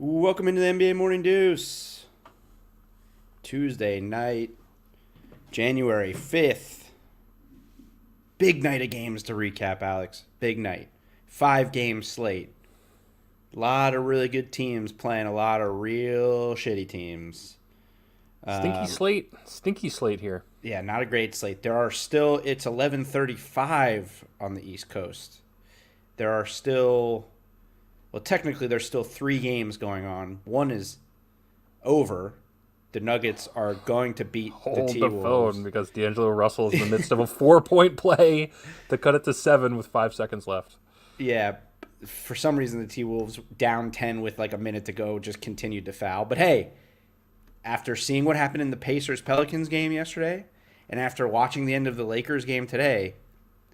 Welcome into the NBA Morning Deuce. Tuesday night, January 5th. Big night of games to recap, Alex. Big night. 5-game slate. A lot of really good teams playing a lot of real shitty teams. Stinky slate here. Yeah, not a great slate. It's 11:35 on the East Coast. There are still, well, technically there's still 3 games going on. One is over. The Nuggets are going to beat the Hold the T-Wolves. phone because D'Angelo Russell is in the midst of a 4-point play to cut it to 7 with 5 seconds left. Yeah, for some reason the T-Wolves down 10 with like a minute to go just continued to foul. But hey, after seeing what happened in the Pacers-Pelicans game yesterday and after watching the end of the Lakers game today,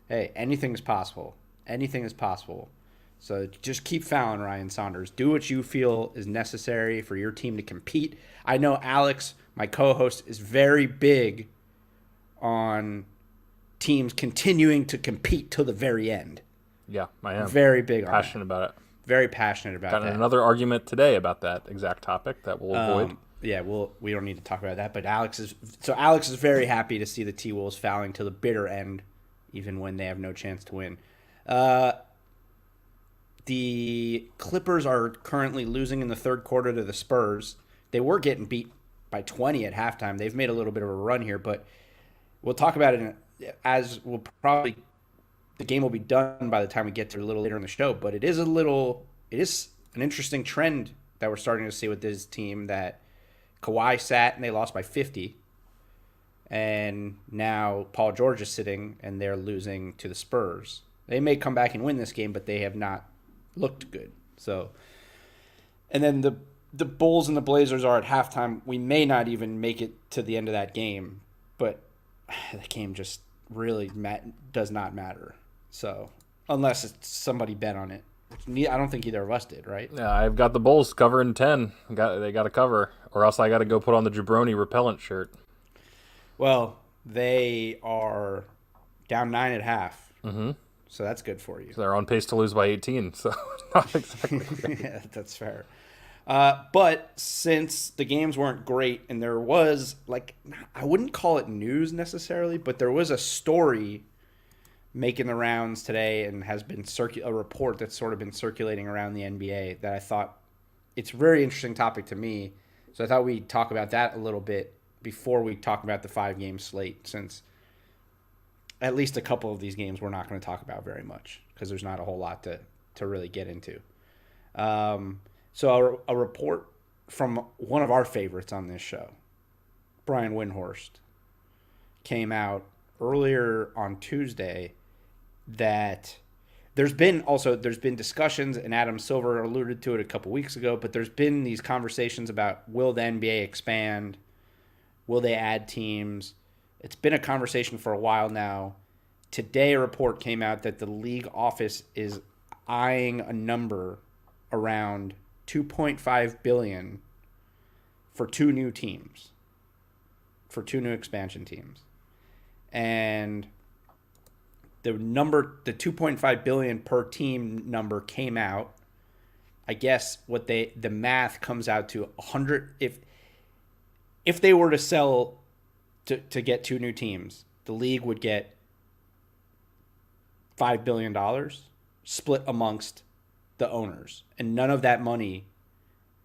hey, anything is possible. Anything is possible. So just keep fouling, Ryan Saunders. Do what you feel is necessary for your team to compete. I know Alex, my co-host, is very big on teams continuing to compete till the very end. Yeah, I am. Very big on passionate that. about it. Very passionate about Got that. another argument today about that exact topic that we'll avoid. Yeah, we don't need to talk about that. But Alex is very happy to see the T-Wolves fouling to the bitter end, even when they have no chance to win. The Clippers are currently losing in the third quarter to the Spurs. They were getting beat by 20 at halftime. They've made a little bit of a run here, but we'll talk about it the game will be done by the time we get to a little later in the show. But it is an interesting trend that we're starting to see with this team that Kawhi sat and they lost by 50. And now Paul George is sitting and they're losing to the Spurs. They may come back and win this game, but they have not looked good. So, and then the Bulls and the Blazers are at halftime. We may not even make it to the end of that game, but the game just really does not matter. So, unless it's somebody bet on it. I don't think either of us did, right? Yeah, I've got the Bulls covering 10. They got to cover, or else I got to go put on the Jabroni repellent shirt. Well, they are down 9 at half. Mm-hmm. So that's good for you. So they're on pace to lose by 18. So not exactly. Yeah, that's fair. But since the games weren't great and there was, I wouldn't call it news necessarily, but there was a story making the rounds today and has been a report that's sort of been circulating around the NBA that I thought it's a very interesting topic to me. So I thought we'd talk about that a little bit before we talk about the 5-game slate, since at least a couple of these games we're not going to talk about very much because there's not a whole lot to really get into. So a report from one of our favorites on this show, Brian Windhorst, came out earlier on Tuesday that there's been discussions, and Adam Silver alluded to it a couple weeks ago, but there's been these conversations about, will the NBA expand? Will they add teams? It's been a conversation for a while now. Today, a report came out that the league office is eyeing a number around $2.5 billion for 2 new teams, for 2 new expansion teams. And the $2.5 billion per team number came out. I guess the math comes out to 100. If they were to sell to get 2 new teams, the league would get $5 billion split amongst the owners. And none of that money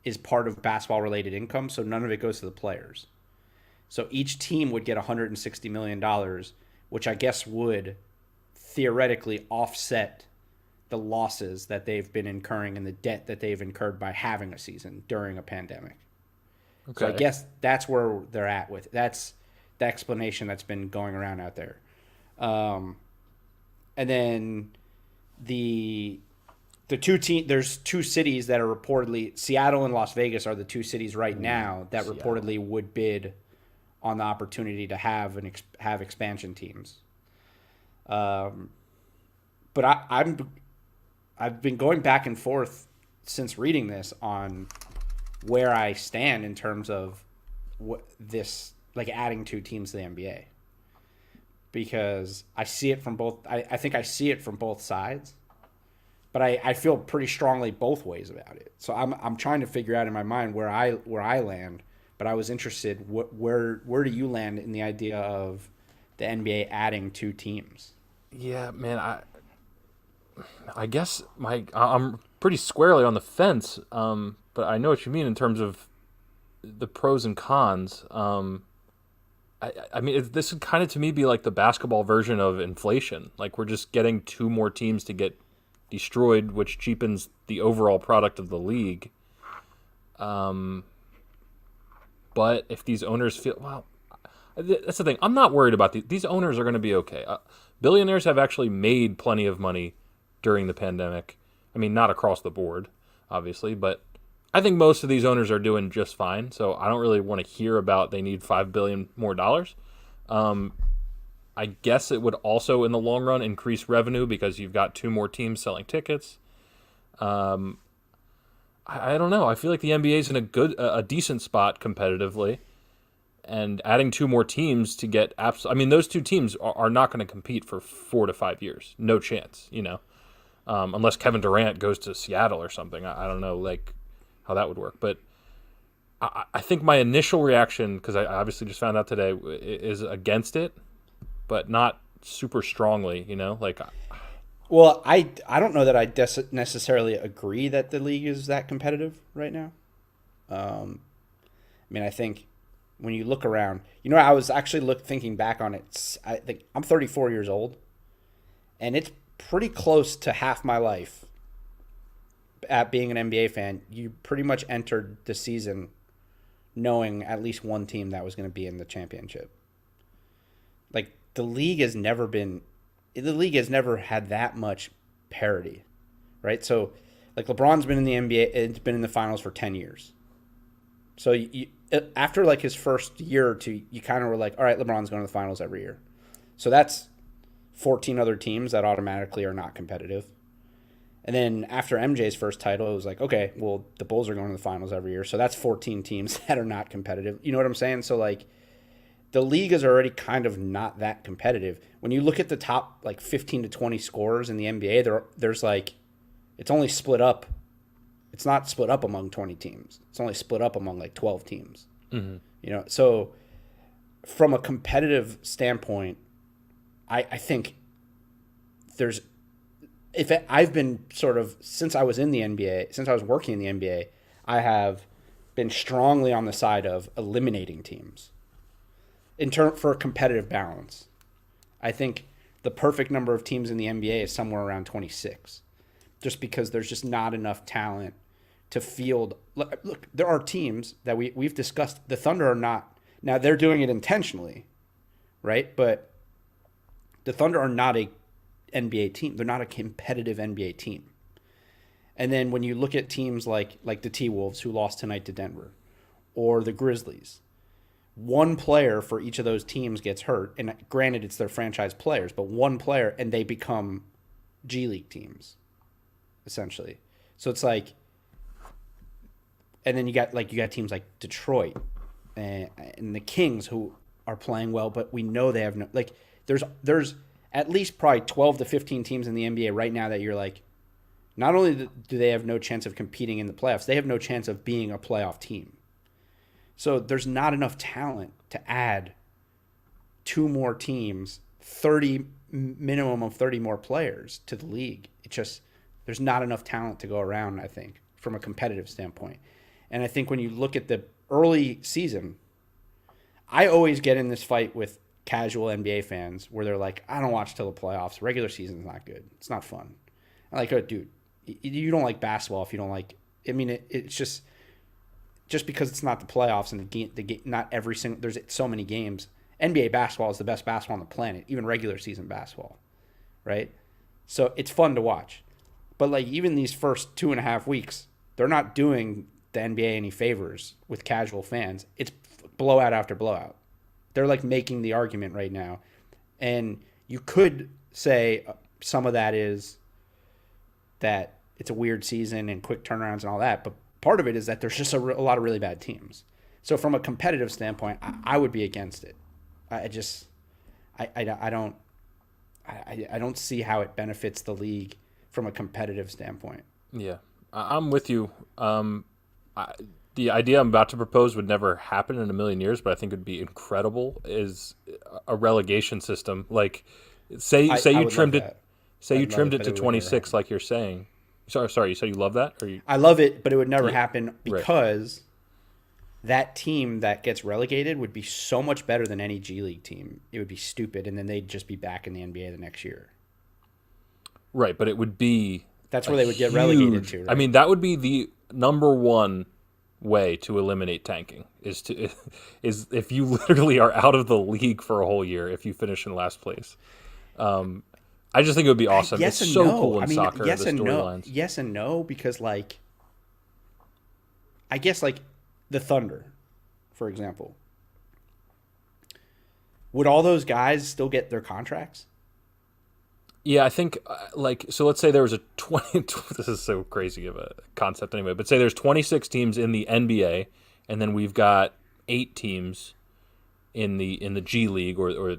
is part of basketball-related income, so none of it goes to the players. So each team would get $160 million, which I guess would theoretically offset the losses that they've been incurring and the debt that they've incurred by having a season during a pandemic. Okay. So I guess that's where they're at with it. That's the explanation that's been going around out there. And then there's 2 cities that are reportedly, Seattle and Las Vegas are the 2 cities right now that reportedly would bid on the opportunity to have expansion teams. But I've been going back and forth since reading this on where I stand in terms of adding 2 teams to the NBA, because I see it from both. I think I see it from both sides. but I feel pretty strongly both ways about it. So I'm trying to figure out in my mind where I land. But I was interested, where do you land in the idea of the NBA adding 2 teams? Yeah, man. I guess I'm pretty squarely on the fence. But I know what you mean in terms of the pros and cons. I mean, this would kind of to me be like the basketball version of inflation. Like we're just getting 2 more teams to get destroyed, which cheapens the overall product of the league. But if these owners feel, well, that's the thing. I'm not worried about these owners are going to be okay. Billionaires have actually made plenty of money during the pandemic. I mean, not across the board, obviously, but I think most of these owners are doing just fine. So I don't really want to hear about they need $5 billion more. I guess it would also, in the long run, increase revenue because you've got 2 more teams selling tickets. I don't know. I feel like the NBA is in a decent spot competitively, and adding 2 more teams to get I mean, those 2 teams are not going to compete for 4 to 5 years. No chance, unless Kevin Durant goes to Seattle or something. I don't know, like how that would work, but I think my initial reaction, because I obviously just found out today, is against it, but not super strongly. Like. Well, I don't know that I necessarily agree that the league is that competitive right now. I mean, I think when you look around, I was actually thinking back on it. I think I'm 34 years old, and it's pretty close to half my life at being an NBA fan. You pretty much entered the season knowing at least one team that was going to be in the championship. Like the league has never had that much parity, right? So, like LeBron's been in the NBA, it's been in the finals for 10 years. So after like his first year or two, you kind of were like, all right, LeBron's going to the finals every year. So that's 14 other teams that automatically are not competitive. And then after MJ's first title, it was like, okay, well, the Bulls are going to the finals every year. So that's 14 teams that are not competitive. You know what I'm saying? So like, the league is already kind of not that competitive. When you look at the top like 15 to 20 scorers in the NBA, there's like, it's only split up. It's not split up among 20 teams. It's only split up among like 12 teams. Mm-hmm. So from a competitive standpoint, I think I've been sort of, since I was in the NBA, since I was working in the NBA, I have been strongly on the side of eliminating teams. For a competitive balance, I think the perfect number of teams in the NBA is somewhere around 26, just because there's just not enough talent to field. Look, there are teams that we've discussed. The Thunder are not, now they're doing it intentionally, right? But the Thunder are not a NBA team. They're not a competitive NBA team. And then when you look at teams like the T-Wolves, who lost tonight to Denver, or the Grizzlies, one player for each of those teams gets hurt, and granted it's their franchise players, but one player and they become G League teams, essentially. So it's like, and then you got teams like Detroit and the Kings, who are playing well, but we know they have no, like, there's at least probably 12 to 15 teams in the NBA right now that you're like, not only do they have no chance of competing in the playoffs, they have no chance of being a playoff team. So there's not enough talent to add 2 more teams, minimum of 30 more players to the league. There's not enough talent to go around, I think, from a competitive standpoint. And I think when you look at the early season, I always get in this fight with casual NBA fans where they're like, I don't watch till the playoffs. Regular season's not good. It's not fun. I'm like, oh, dude, you don't like basketball if you don't like. I mean, it's just because it's not the playoffs and the game, not every single. There's so many games. NBA basketball is the best basketball on the planet, even regular season basketball, right? So it's fun to watch, but like even these first 2.5 weeks, they're not doing the NBA any favors with casual fans. It's blowout after blowout. They're like making the argument right now, and you could say some of that is that it's a weird season and quick turnarounds and all that, but part of it is that there's just a lot of really bad teams. So from a competitive standpoint, I would be against it. I don't see how it benefits the league from a competitive standpoint. Yeah, I'm with you. The idea I'm about to propose would never happen in a million years, but I think would be incredible. Is a relegation system like say I you would love trimmed it, that. say you I'd love trimmed it, it but to it would never 26, happen. like you're saying. Sorry, you said you love that, or you? I love it, but it would never Yeah, happen right. because that team that gets relegated would be so much better than any G League team. It would be stupid, and then they'd just be back in the NBA the next year. Right, but it would be That's a where they would get relegated huge. to, I right? mean, that would be the number one way to eliminate tanking is to is if you literally are out of the league for a whole year if you finish in last place. I just think it would be awesome. It's Yes and so no. cool I in mean, soccer, yes the and no. storylines. Yes and no, because like, I guess like the Thunder, for example, would all those guys still get their contracts? Yeah, I think like so. Let's say there was a 20. This is so crazy of a concept anyway. But say there's 26 teams in the NBA, and then we've got 8 teams in the G League or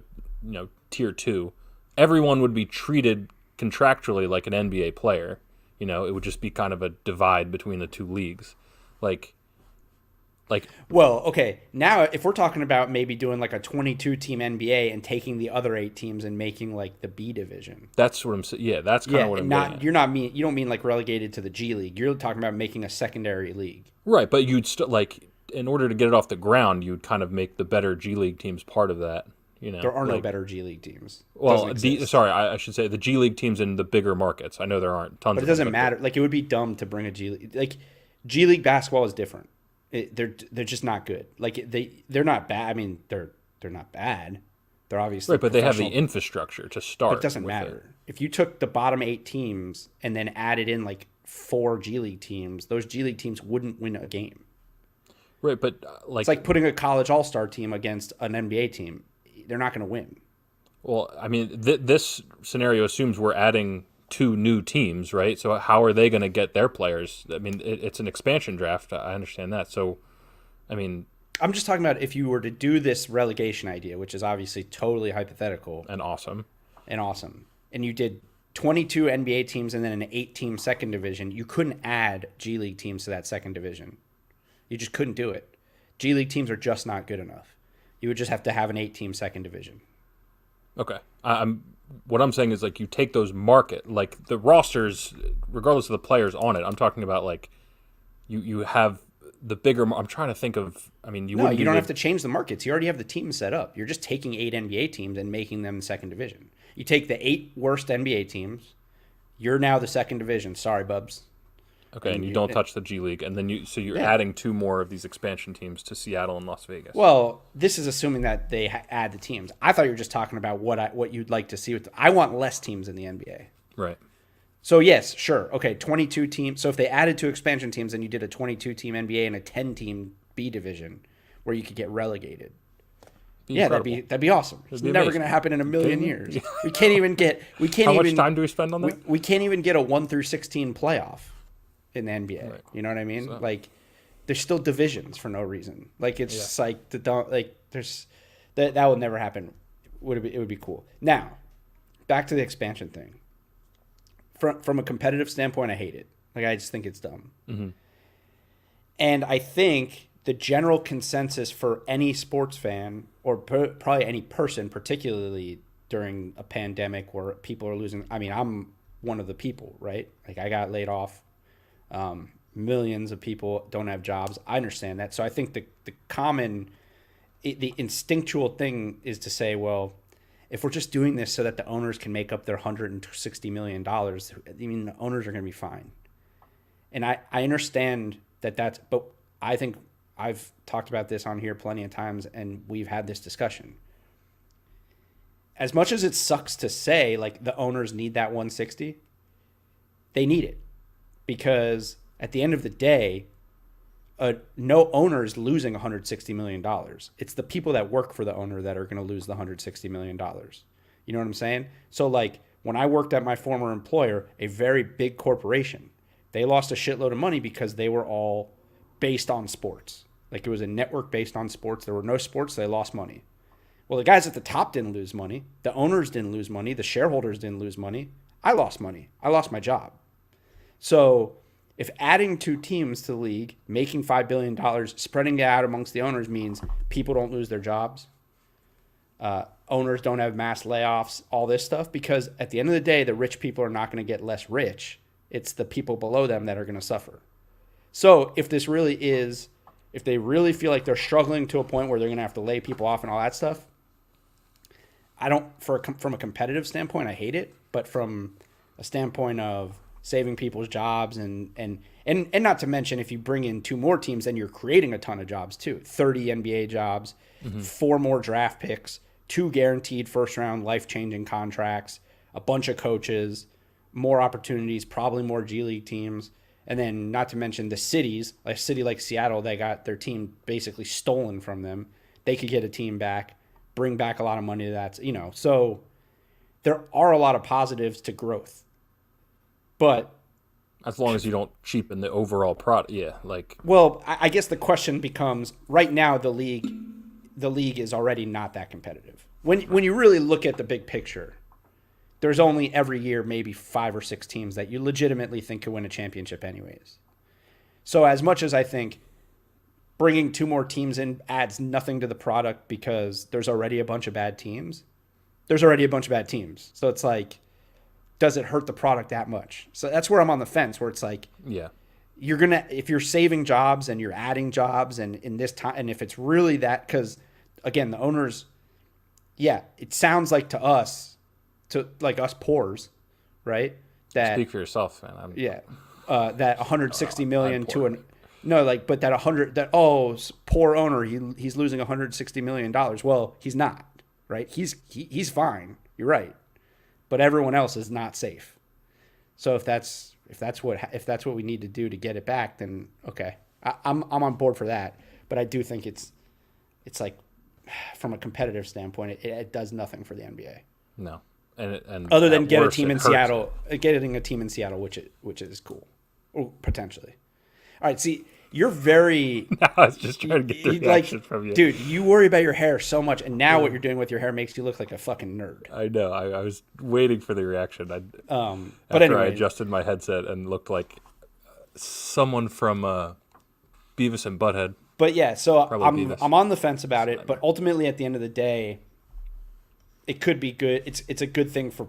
tier 2. Everyone would be treated contractually like an NBA player. It would just be kind of a divide between the two leagues, like. Well, okay. Now, if we're talking about maybe doing like a 22 team NBA and taking the other 8 teams and making like the B division. That's what I'm saying. Yeah, that's kind Yeah, of what I'm not getting at. you're not mean you don't mean like relegated to the G League. You're talking about making a secondary league. Right, but you'd still like in order to get it off the ground, you'd kind of make the better G League teams part of that. There are no like, better G League teams. well, Doesn't exist. sorry, I should say the G League teams in the bigger markets. I know there aren't tons But it of them, doesn't matter. Like it would be dumb to bring a G League. Like G League basketball is different. They're just not good. Like they're not bad. I mean they're not bad. They're obviously right, but they have the professional, infrastructure to start. but it doesn't with matter. If you took the bottom 8 teams and then added in like 4 G League teams, those G League teams wouldn't win a game. Right, but It's like putting a college all-star team against an NBA team. They're not going to win. well, I mean, this scenario assumes we're adding 2 new teams, right? So how are they going to get their players? I mean, it's an expansion draft. I understand that. So, I mean, I'm just talking about if you were to do this relegation idea, which is obviously totally hypothetical and awesome. and awesome, and you did 22 NBA teams and then an 8-team second division, you couldn't add G League teams to that second division. You just couldn't do it. G League teams are just not good enough. You would just have to have an 8-team second division. Okay. What I'm saying is like you take those market like the rosters, regardless of the players on it. I'm talking about like you have the bigger. I'm trying to think of. I mean, No, you don't have to change the markets. You already have the teams set up. You're just taking 8 NBA teams and making them the second division. You take the 8 worst NBA teams. You're now the second division. Sorry, bubs. Okay, and you don't touch the G League, and then you're Yeah. adding 2 more of these expansion teams to Seattle and Las Vegas. Well, this is assuming that they add the teams. I thought you were just talking about what you'd like to see. I want less teams in the NBA. Right. So yes, sure, okay, 22 teams. So if they added 2 expansion teams, then you did a 22-team NBA and a 10-team B division, where you could get relegated. Yeah, that'd be awesome. It's be never amazing. going to happen in a million years. We can't even get. How much time do we spend on that? We can't even get a 1-16 playoff in the NBA. Right. You know what I mean? So. Like, there's still divisions for no reason. Like it's just like there's that will never happen. It would be cool. Now, back to the expansion thing. From a competitive standpoint, I hate it. Like I just think it's dumb. Mm-hmm. And I think the general consensus for any sports fan or probably any person, particularly during a pandemic where people are losing. I mean, I'm one of the people, right? Like I got laid off. Millions of people don't have jobs. I understand that. So I think the instinctual thing is to say, well, if we're just doing this so that the owners can make up their $160 million, I mean, the owners are going to be fine. And I understand that's, but I think I've talked about this on here plenty of times and we've had this discussion. As much as it sucks to say, like the owners need that 160, they need it. Because at the end of the day, no owner is losing $160 million. It's the people that work for the owner that are going to lose the $160 million. You know what I'm saying? So like when I worked at my former employer, a very big corporation, they lost a shitload of money because they were all based on sports. Like it was a network based on sports. There were no sports, they lost money. Well, the guys at the top didn't lose money. The owners didn't lose money. The shareholders didn't lose money. I lost money. I lost my job. So if adding 2 teams to the league, making $5 billion, spreading it out amongst the owners means people don't lose their jobs, owners don't have mass layoffs, all this stuff, because at the end of the day, the rich people are not going to get less rich. It's the people below them that are going to suffer. So if this really is, if they really feel like they're struggling to a point where they're going to have to lay people off and all that stuff, I don't, from a competitive standpoint, I hate it. But from a standpoint of saving people's jobs and not to mention, if you bring in 2 more teams, then you're creating a ton of jobs too. 30 NBA jobs, 4 more draft picks, 2 guaranteed first-round life-changing contracts, a bunch of coaches, more opportunities, probably more G League teams. And then not to mention the cities, like a city like Seattle, they got their team basically stolen from them. They could get a team back, bring back a lot of money to that, So there are a lot of positives to growth. But as long as you don't cheapen the overall product, Well, I guess the question becomes, right now the league is already not that competitive. When you really look at the big picture, there's only every year maybe 5 or 6 teams that you legitimately think could win a championship anyways. So as much as I think bringing 2 more teams in adds nothing to the product because there's already a bunch of bad teams, So it's like, does it hurt the product that much? So that's where I'm on the fence, where it's like, if you're saving jobs and you're adding jobs and in this time, and if it's really that, because again, the owners, it sounds like to us, like us poors, right? That speak for yourself, man. That 160 million to an but that 100 that poor owner, he's losing 160 million dollars. Well, he's not, right? He's fine. You're right, but everyone else is not safe. So if that's what we need to do to get it back, then okay, I'm on board for that. But I do think it's like, from a competitive standpoint, it does nothing for the NBA. No. And other than getting a team in Seattle, which is cool, or potentially. All right, see, you're very. I was just trying to get the reaction from you, dude. You worry about your hair so much, and now what you're doing with your hair makes you look like a fucking nerd. I know. I was waiting for the reaction. But anyway, I adjusted my headset and looked like someone from Beavis and Butthead. But yeah, so I'm on the fence about it. But ultimately, at the end of the day, it could be good. It's a good thing for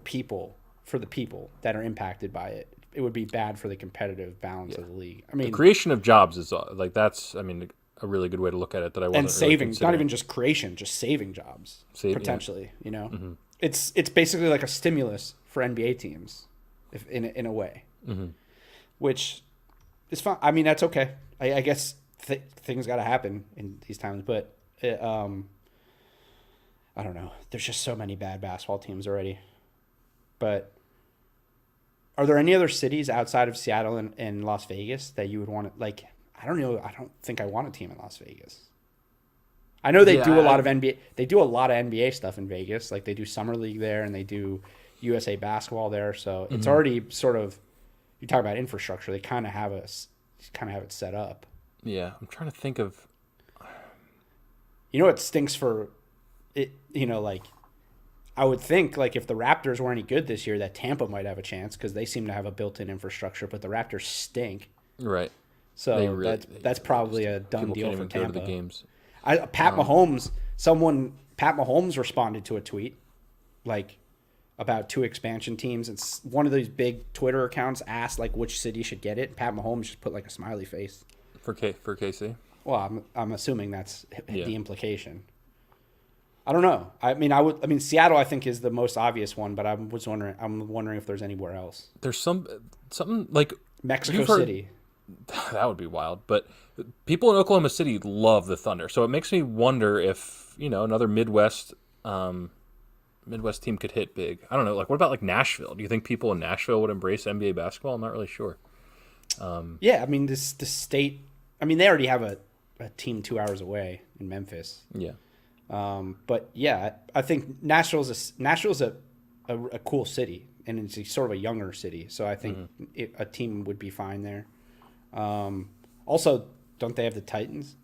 the people that are impacted by it. It would be bad for the competitive balance of the league. I mean, the creation of jobs is that's a really good way to look at it. That I wasn't and saving, really not even just creation, just saving jobs potentially. It's basically like a stimulus for NBA teams, if in a way, which is fine. I mean, that's okay. I guess things got to happen in these times, but I don't know. There's just so many bad basketball teams already. But are there any other cities outside of Seattle and Las Vegas that you would want to, like, I don't know. I don't think I want a team in Las Vegas. I know they do a lot of NBA. They do a lot of NBA stuff in Vegas. Like, they do summer league there and they do USA basketball there. So it's already sort of, you talk about infrastructure. They kind of have it set up. Yeah, I'm trying to think of. It stinks for it. Like, I would think, like, if the Raptors were any good this year, that Tampa might have a chance because they seem to have a built-in infrastructure, but the Raptors stink. Right. So that's probably a done deal for Tampa. Go to the games. Pat Mahomes responded to a tweet, like, about 2 expansion teams. It's one of those big Twitter accounts asked, like, which city should get it. Pat Mahomes just put, like, a smiley face. For KC? Well, I'm assuming that's the implication. I don't know. I mean, Seattle, I think, is the most obvious one, but I'm wondering if there's anywhere else. There's something like Mexico City. That would be wild. But people in Oklahoma City love the Thunder, so it makes me wonder if another Midwest team could hit big. I don't know. Like, what about like Nashville? Do you think people in Nashville would embrace NBA basketball? I'm not really sure. Yeah, I mean, the state. I mean, they already have a team 2 hours away in Memphis. Yeah. But yeah, I think Nashville's a cool city, and it's sort of a younger city. So I think a team would be fine there. Also, don't they have the Titans?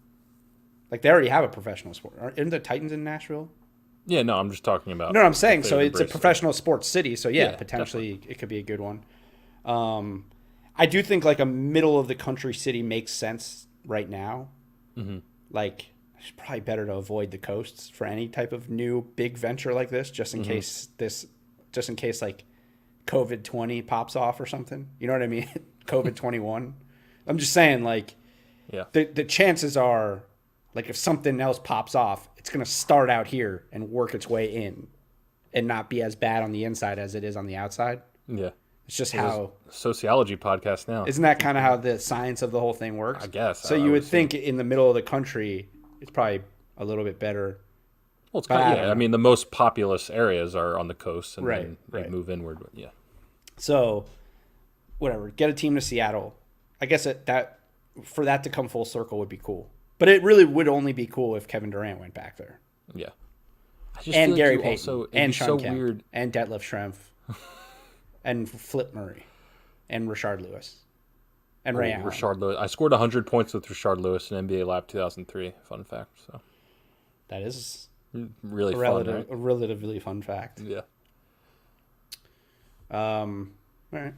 Like, they already have a professional sport. Aren't the Titans in Nashville? Yeah, no, I'm just talking about. No, I'm saying if they so. would It's a embrace it. professional sports city, so yeah, Yeah, potentially definitely. it could be a good one. I do think like a middle of the country city makes sense right now. Like it's probably better to avoid the coasts for any type of new big venture like this, just in case like COVID-20 pops off or something. You know what I mean? COVID-21. I'm just saying like Yeah. the chances are like if something else pops off, it's gonna start out here and work its way in, and not be as bad on the inside as it is on the outside. Yeah. It's just This is how a sociology podcast now. isn't that kind of how the science of the whole thing I works? guess. So I you would would assume. think in the middle of the country, it's probably a little bit better. Well, it's But kind I of, don't yeah. I know. mean, the most populous areas are on the coast, and Right, then they right. move inward. But yeah. So, whatever. Get a team to Seattle. I guess that for that to come full circle would be cool. But it really would only be cool if Kevin Durant went back there, Yeah. I just and feel Gary like you Payton, also, it'd and be Sean so Kemp, weird. and Detlef Schrempf, and Flip Murray, and Rashard Lewis, and Ray Allen. Rashard Lewis. I scored 100 points with Rashard Lewis in NBA Live 2003. Fun fact. So That is really a, fun, right? a relatively fun fact. Yeah. All right.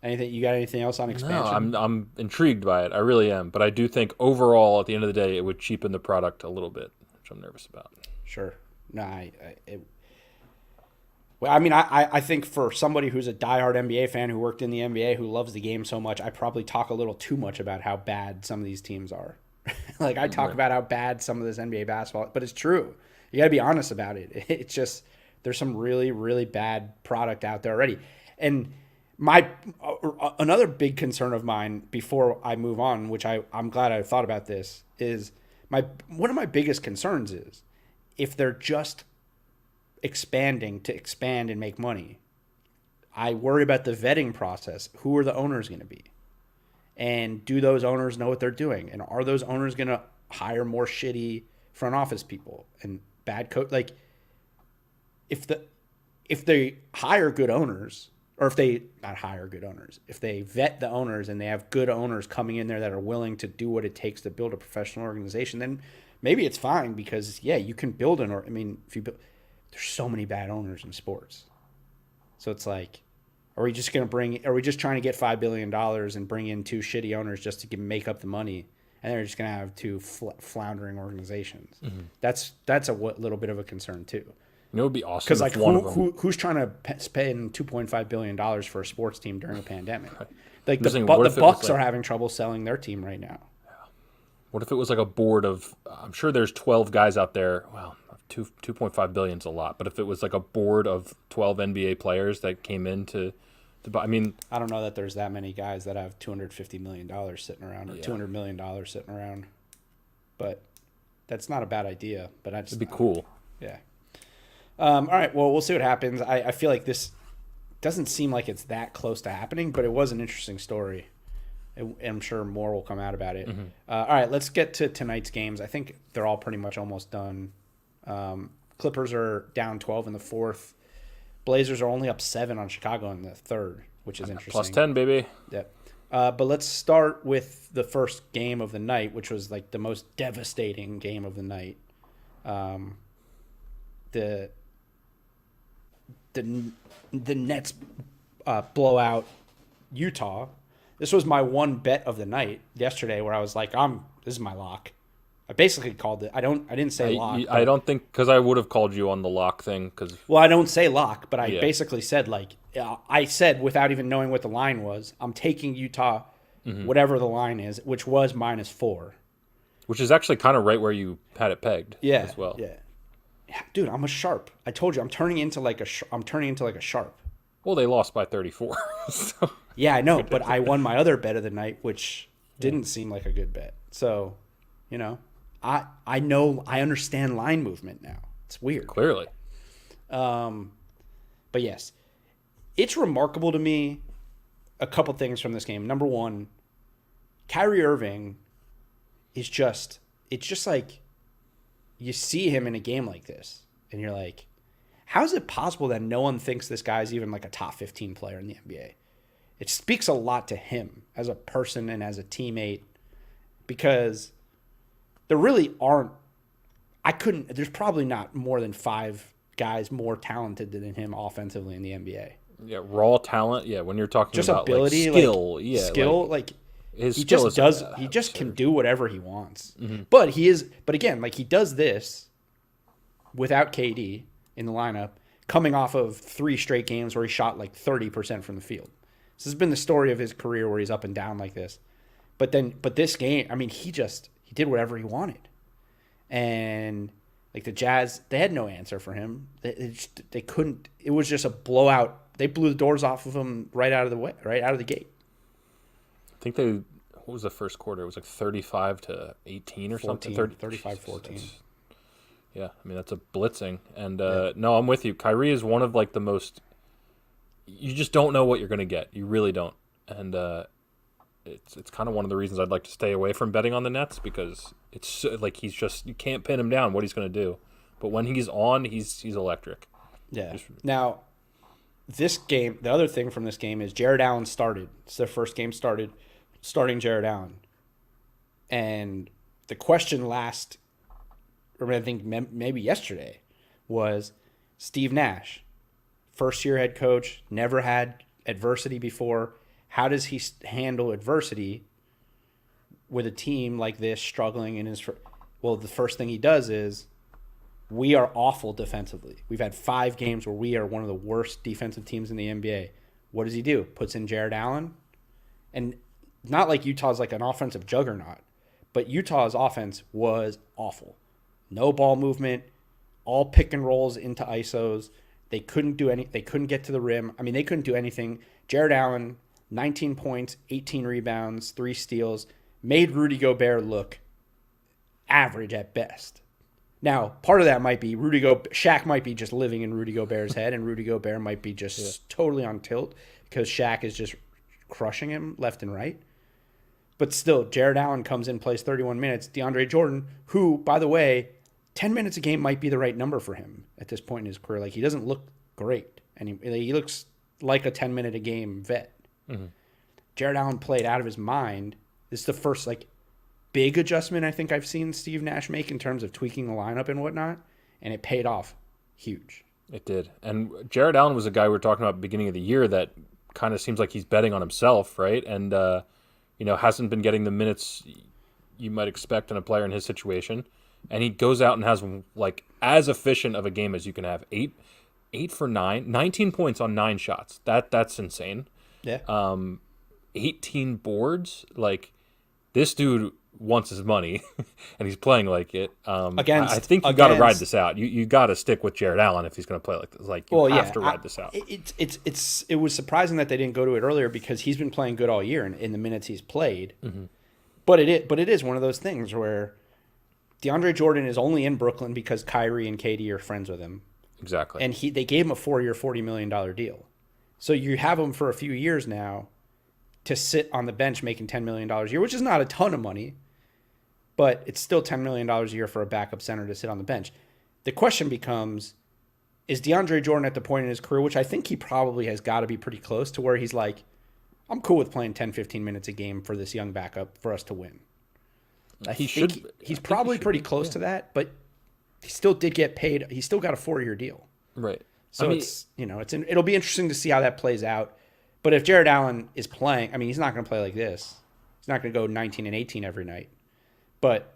Anything you got? Anything else on No, expansion? I'm intrigued by it. I really am. But I do think overall, at the end of the day, it would cheapen the product a little bit, which I'm nervous about. Sure. No, well, I mean, I think for somebody who's a diehard NBA fan who worked in the NBA who loves the game so much, I probably talk a little too much about how bad some of these teams are. Like I talk about how bad some of this NBA basketball, but it's true. You got to be honest about it. It's just there's some really really bad product out there already. And my another big concern of mine before I move on, which I'm glad I thought about this, is one of my biggest concerns is if they're just expanding to expand and make money. I worry about the vetting process. Who are the owners going to be? And do those owners know what they're doing? And are those owners going to hire more shitty front office people and bad coach? Like, if they hire good owners, or if they not hire good owners, if they vet the owners and they have good owners coming in there that are willing to do what it takes to build a professional organization, then maybe it's fine because yeah, you can build I mean, if you build, there's so many bad owners in sports, so it's like. Are we just trying to get $5 billion and bring in two shitty owners just to make up the money? And they're just going to have two floundering organizations. Mm-hmm. That's a little bit of a concern too. You know, it would be awesome because like if one of them. who's trying to spend $2.5 billion for a sports team during a pandemic? Right. Like the Bucks are having trouble selling their team right now. What if it was like a board of? I'm sure there's 12 guys out there. Well, 2.5 billion is a lot, but if it was like a board of 12 NBA players that came in to buy, I mean, I don't know that there's that many guys that have $250 million sitting around or $200 million sitting around, but that's not a bad idea. But it'd be cool. Yeah. All right. Well, we'll see what happens. I feel like this doesn't seem like it's that close to happening, but it was an interesting story. And I'm sure more will come out about it. Mm-hmm. All right. Let's get to tonight's games. I think they're all pretty much almost done. Clippers are down 12 in the fourth. Blazers are only up 7 on Chicago in the third, which is interesting. Plus 10, baby. Yep. But let's start with the first game of the night, which was like the most devastating game of the night. The Nets blowout Utah. This was my one bet of the night yesterday, where I was like, this is my lock. I basically called it. I didn't say lock. I don't think, because I would have called you on the lock thing. Well, I don't say lock, but I basically said I said without even knowing what the line was, I'm taking Utah, whatever the line is, which was -4. Which is actually kind of right where you had it pegged. As well. Yeah. Dude, I'm a sharp. I told you, I'm turning into like a sharp. Well, they lost by 34. So. Yeah, I know, but I won my other bet of the night, which didn't seem like a good bet. So, I know, I understand line movement now. It's weird. Clearly. But yes, it's remarkable to me a couple things from this game. Number one, Kyrie Irving is it's just like you see him in a game like this and you're like, how is it possible that no one thinks this guy's even like a top 15 player in the NBA? It speaks a lot to him as a person and as a teammate, because there really aren't There's probably not more than 5 guys more talented than him offensively in the NBA. Yeah, raw talent. Yeah, when you're talking Just about like ability, skill, yeah, skill, like his he skill just is does. He just can absurd. do whatever he wants. But he is. But again, like he does this without KD in the lineup, coming off of 3 straight games where he shot like 30% from the field. This has been the story of his career where he's up and down like this. But this game, I mean, he did whatever he wanted, and like the Jazz, they had no answer for him. They couldn't. It was just a blowout. They blew the doors off of him right out of the gate. I think they. What was the first quarter? It was like 35-18 or 14, something. 35-14. Yeah, I mean that's a blitzing, and no, I'm with you. Kyrie is one of like the most. You just don't know what you're going to get. You really don't, and it's kind of one of the reasons I'd like to stay away from betting on the Nets because it's like you can't pin him down what he's going to do, but when he's on, he's electric. Yeah. Now, this game, the other thing from this game is Jared Allen started. It's their first game starting Jared Allen, and the question I think maybe yesterday, was Steve Nash, first-year head coach, never had adversity before. How does he handle adversity with a team like this struggling in his? Well, the first thing he does is, we are awful defensively. We've had 5 games where we are one of the worst defensive teams in the NBA. What does he do? Puts in Jared Allen, and not like Utah's like an offensive juggernaut, but Utah's offense was awful. No ball movement, all pick and rolls into ISOs. They couldn't do They couldn't get to the rim. I mean, they couldn't do anything. Jared Allen, 19 points, 18 rebounds, 3 steals, made Rudy Gobert look average at best. Now, part of that might be Shaq might be just living in Rudy Gobert's head, and Rudy Gobert might be just totally on tilt because Shaq is just crushing him left and right. But still, Jared Allen comes in, plays 31 minutes. DeAndre Jordan, who, by the way, 10 minutes a game might be the right number for him at this point in his career. Like, he doesn't look great, and he looks like a 10-minute-a-game vet. Mm-hmm. Jared Allen played out of his mind. This is the first, like, big adjustment I think I've seen Steve Nash make in terms of tweaking the lineup and whatnot, and it paid off huge. It did. And Jared Allen was a guy we were talking about at the beginning of the year that kind of seems like he's betting on himself, right? And, hasn't been getting the minutes you might expect in a player in his situation. And he goes out and has, like, as efficient of a game as you can have. 8 for 9, 19 points on 9 shots. That's insane. Yeah. 18 boards. Like, this dude wants his money, and he's playing like it. I think you got to ride this out. You got to stick with Jared Allen if he's going to play like this. Like, you have to ride this out. It was surprising that they didn't go to it earlier because he's been playing good all year in the minutes he's played. Mm-hmm. But it is one of those things where DeAndre Jordan is only in Brooklyn because Kyrie and KD are friends with him. Exactly. And they gave him a 4-year, $40 million deal. So you have him for a few years now to sit on the bench making $10 million a year, which is not a ton of money, but it's still $10 million a year for a backup center to sit on the bench. The question becomes, is DeAndre Jordan at the point in his career, which I think he probably has got to be pretty close to, where he's like, I'm cool with playing 10, 15 minutes a game for this young backup for us to win. He's probably pretty close to that, but he still did get paid. He still got a 4-year deal. Right. So it'll be interesting to see how that plays out. But if Jared Allen is playing, I mean, he's not going to play like this. He's not going to go 19 and 18 every night. But,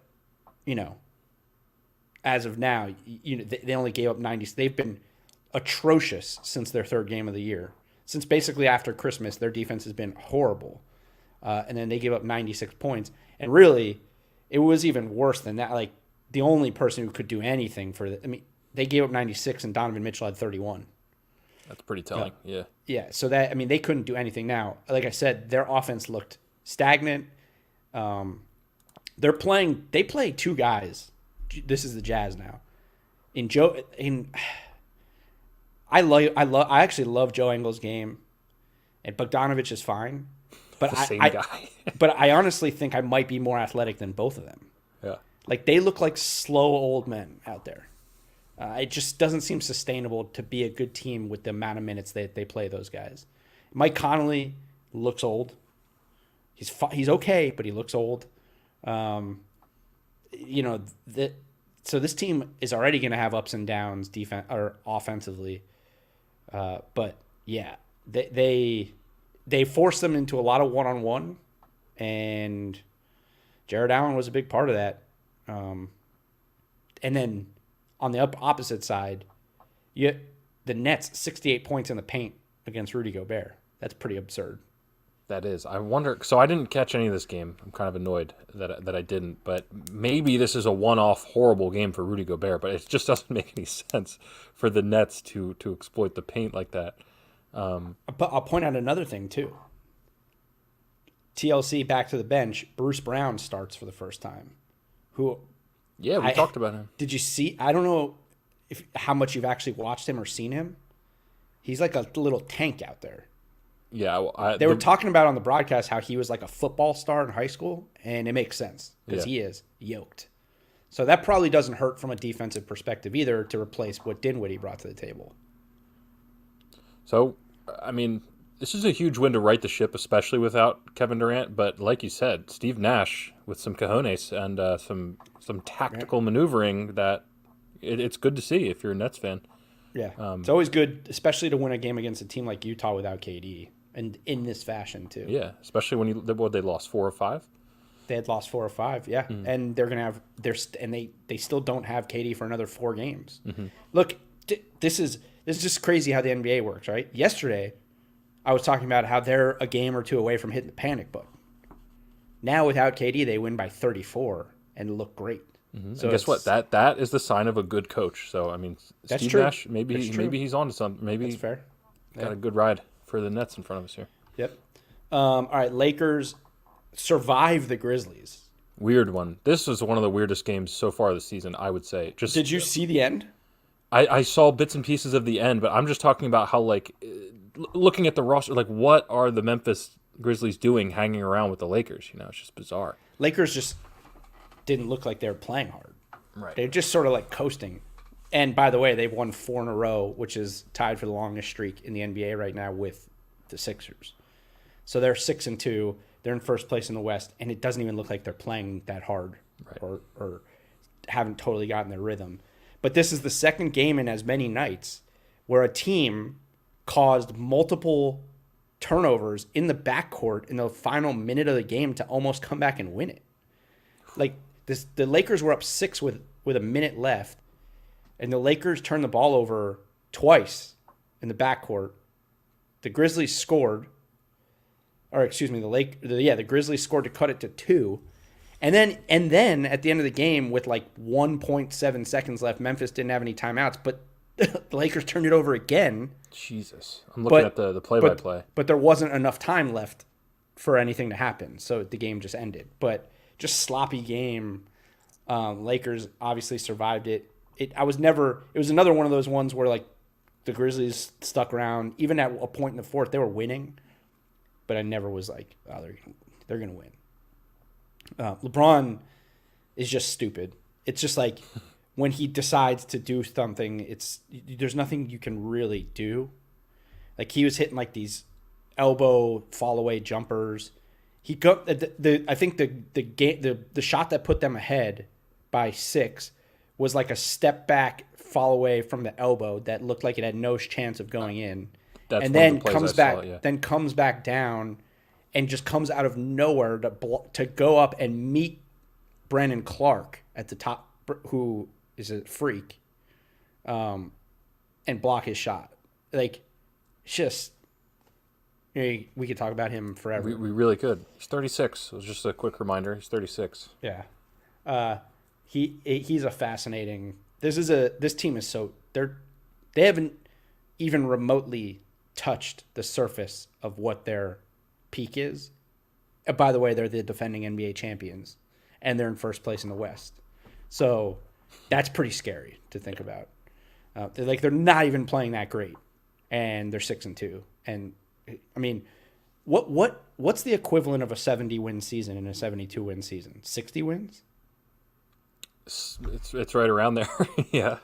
as of now, they only gave up 90. They've been atrocious since their 3rd game of the year. Since basically after Christmas, their defense has been horrible. And then they gave up 96 points. And really, it was even worse than that. Like, the only person who could do anything they gave up 96 and Donovan Mitchell had 31. That's pretty telling. Yeah. Yeah. So they couldn't do anything now. Like I said, their offense looked stagnant. They play 2 guys. This is the Jazz now. I actually love Joe Ingles' game, and Bogdanovich is fine. But the same guy. But I honestly think I might be more athletic than both of them. Yeah. Like, they look like slow old men out there. It just doesn't seem sustainable to be a good team with the amount of minutes that they play those guys. Mike Conley looks old. He's okay, but he looks old. So this team is already going to have ups and downs defense or offensively. But yeah, they forced them into a lot of one-on-one, and Jared Allen was a big part of that. And then on the opposite side, the Nets 68 points in the paint against Rudy Gobert. That's pretty absurd. That is. I wonder. So I didn't catch any of this game. I'm kind of annoyed that I didn't. But maybe this is a one-off horrible game for Rudy Gobert. But it just doesn't make any sense for the Nets to exploit the paint like that. But I'll point out another thing too. TLC back to the bench. Bruce Brown starts for the first time. Yeah, we talked about him. Did you see? I don't know how much you've actually watched him or seen him. He's like a little tank out there. Yeah, they were talking about on the broadcast how he was like a football star in high school, and it makes sense because he is yoked. So that probably doesn't hurt from a defensive perspective either to replace what Dinwiddie brought to the table. So, I mean, this is a huge win to right the ship, especially without Kevin Durant. But like you said, Steve Nash with some cojones and some tactical maneuvering that it's good to see if you're a Nets fan. Yeah, it's always good, especially to win a game against a team like Utah without KD. And in this fashion too. Yeah, especially when they lost 4 or 5. They had lost 4 or 5, yeah, and they're gonna have they still don't have KD for another 4 games. Look, this is just crazy how the NBA works, right? Yesterday, I was talking about how they're a game or two away from hitting the panic button. Now without KD, they win by 34 and look great. So guess what? That is the sign of a good coach. So I mean, that's Steve true. Nash, maybe he's on to something. Maybe that's fair. Got a good ride for the Nets in front of us here. Yep. All right, Lakers survive the Grizzlies. Weird one. This was one of the weirdest games so far this season, I would say. Did you see the end? I saw bits and pieces of the end, but I'm just talking about how, like, looking at the roster, like, what are the Memphis Grizzlies doing hanging around with the Lakers? You know, it's just bizarre. Lakers just didn't look like they were playing hard. Right. They're just sort of like coasting. And by the way, they've won 4 in a row, which is tied for the longest streak in the NBA right now with the Sixers. So they're 6-2. They're in first place in the West, and it doesn't even look like they're playing that hard or haven't totally gotten their rhythm. But this is the second game in as many nights where a team caused multiple turnovers in the backcourt in the final minute of the game to almost come back and win it. Like the Lakers were up 6 with a minute left. And the Lakers turned the ball over twice in the backcourt. The Grizzlies scored, or excuse me, the Grizzlies scored to cut it to 2. And then at the end of the game with like 1.7 seconds left, Memphis didn't have any timeouts, but the Lakers turned it over again. Jesus. I'm looking at the play-by-play. But there wasn't enough time left for anything to happen, so the game just ended. But just sloppy game. Lakers obviously survived it. It was another one of those ones where like the Grizzlies stuck around. Even at a point in the fourth, they were winning, but I never was like, oh, they're gonna win. LeBron is just stupid. It's just like when he decides to do something, there's nothing you can really do. Like he was hitting like these elbow fall away jumpers. I think the shot that put them ahead by 6 was like a step back fall away from the elbow that looked like it had no chance of going in. That's and one then of the plays comes I back saw, yeah. then comes back down and just comes out of nowhere to go up and meet Brandon Clark at the top, who is a freak, and block his shot. Like, it's just, we could talk about him forever. We really could. He's 36. It was just a quick reminder. He's 36. Yeah. He's a fascinating. This team is so they haven't even remotely touched the surface of what their peak is. By the way, they're the defending NBA champions, and they're in first place in the West. So that's pretty scary to think about. They're not even playing that great, and they're 6-2. And I mean, what's the equivalent of a 70-win season and a 72-win season? 60 wins? It's right around there. Yeah.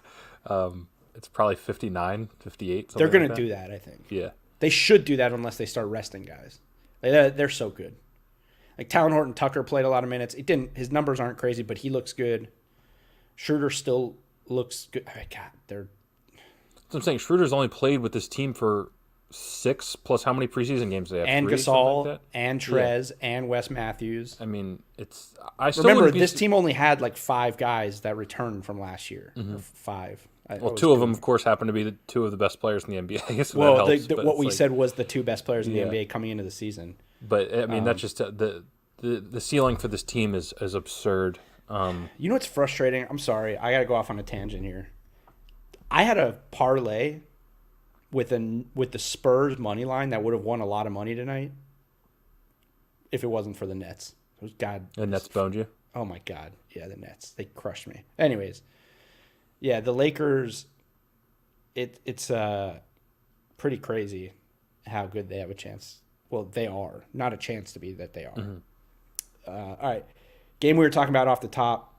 It's probably 59, 58. They're going to do that, I think. Yeah. They should do that unless they start resting guys. They're so good. Like Talon Horton-Tucker played a lot of minutes. His numbers aren't crazy, but he looks good. Schroeder still looks good. Oh, God, they're That's what I'm saying. Schroeder's only played with this team for 6 plus how many preseason games do they have? and 3, something like Gasol that? and Yeah. Trez and Wes Matthews. I mean, it's. I still Remember, wouldn't be this team only had like 5 guys that returned from last year. Or 5. Well, 2 of them, of course, happen to be the 2 of the best players in the NBA. So Well, that helps, what we said was the 2 best players in the Yeah. NBA coming into the season. But I mean, that's just the ceiling for this team is absurd. You know what's frustrating? I'm sorry, I got to go off on a tangent here. I had a parlay with the Spurs money line that would have won a lot of money tonight if it wasn't for the Nets. The Nets boned you. Oh my God, yeah, the Nets, they crushed me. Anyways, yeah, the Lakers. It's pretty crazy how good they have a chance. Well, they are not a chance to be that they are. All right, game we were talking about off the top.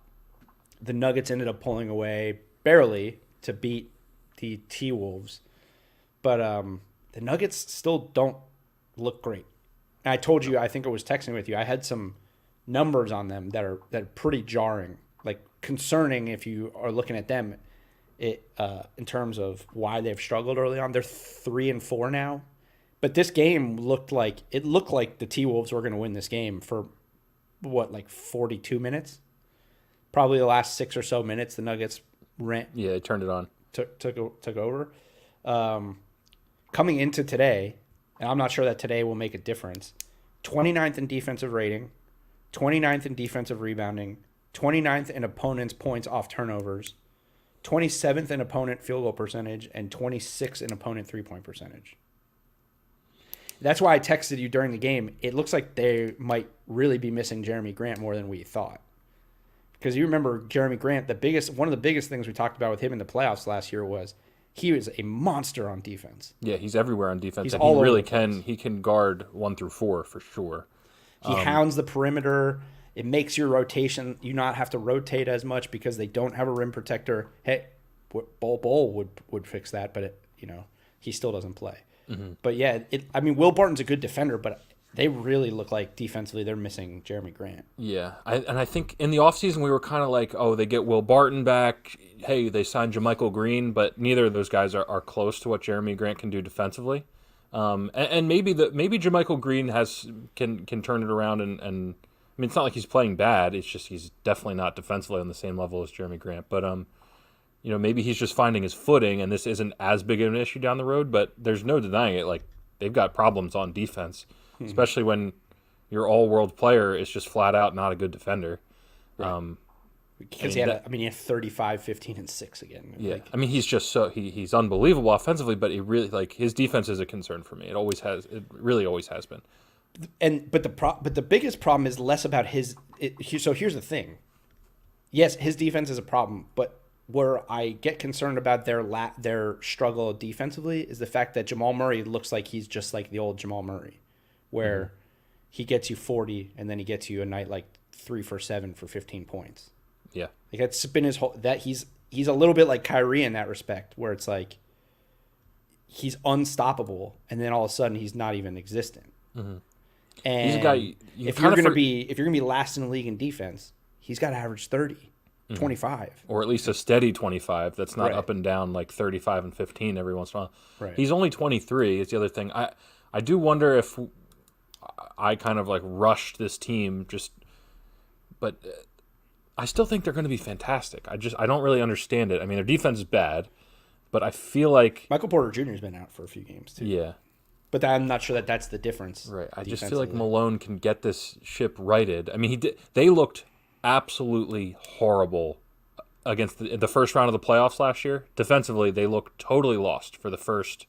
The Nuggets ended up pulling away barely to beat the T-Wolves. But the Nuggets still don't look great. And I told you, I think I was texting with you, I had some numbers on them that are pretty jarring, like concerning if you are looking at them in terms of why they've struggled early on. They're 3-4 now. But this game looked like the T-Wolves were going to win this game for, 42 minutes? Probably the last 6 or so minutes, the Nuggets ran. Yeah, they turned it on. Took over. Coming into today, and I'm not sure that today will make a difference, 29th in defensive rating, 29th in defensive rebounding, 29th in opponents' points off turnovers, 27th in opponent field goal percentage, and 26th in opponent three-point percentage. That's why I texted you during the game. It looks like they might really be missing Jeremy Grant more than we thought. Because you remember Jeremy Grant, one of the biggest things we talked about with him in the playoffs last year was he was a monster on defense. Yeah, he's everywhere on defense. He's and all he really over the place. he can guard 1 through 4 for sure. He hounds the perimeter. It makes your rotation, you not have to rotate as much because they don't have a rim protector. Hey, Bol would fix that, but he still doesn't play. Mm-hmm. But yeah, Will Barton's a good defender, but they really look like defensively they're missing Jeremy Grant. Yeah, I think in the offseason we were kind of like, oh, they get Will Barton back. Hey, they signed JaMychal Green, but neither of those guys are close to what Jeremy Grant can do defensively. And maybe JaMychal Green can turn it around and I mean, it's not like he's playing bad. It's just he's definitely not defensively on the same level as Jeremy Grant. But maybe he's just finding his footing, and this isn't as big of an issue down the road. But there's no denying it. Like, they've got problems on defense, especially when your all-world player is just flat out not a good defender. Right. Because he had 35, 15, and 6 again. Yeah, he's just he's unbelievable offensively, but he really his defense is a concern for me. It always has. It really always has been. But the biggest problem is less about his. So here's the thing. Yes, his defense is a problem, but where I get concerned about their struggle defensively is the fact that Jamal Murray looks like he's just like the old Jamal Murray, where he gets you 40 and then he gets you a night like 3 for 7 for 15 points. Yeah, like that's been his whole. That he's a little bit like Kyrie in that respect, where it's like he's unstoppable, and then all of a sudden he's not even existent. Mm-hmm. And he's a guy. If you're gonna be last in the league in defense, he's got to average 30, 25, or at least a steady 25. That's not right. up and down like 35 and 15 every once in a while. Right. He's only 23. Is the other thing. I do wonder if I kind of rushed this team but. I still think they're going to be fantastic. I don't really understand it. I mean, their defense is bad, but I feel like Michael Porter Jr. has been out for a few games too. Yeah, but I'm not sure that that's the difference. Right. I just feel like Malone can get this ship righted. I mean, they looked absolutely horrible against the first round of the playoffs last year. Defensively, they looked totally lost for the first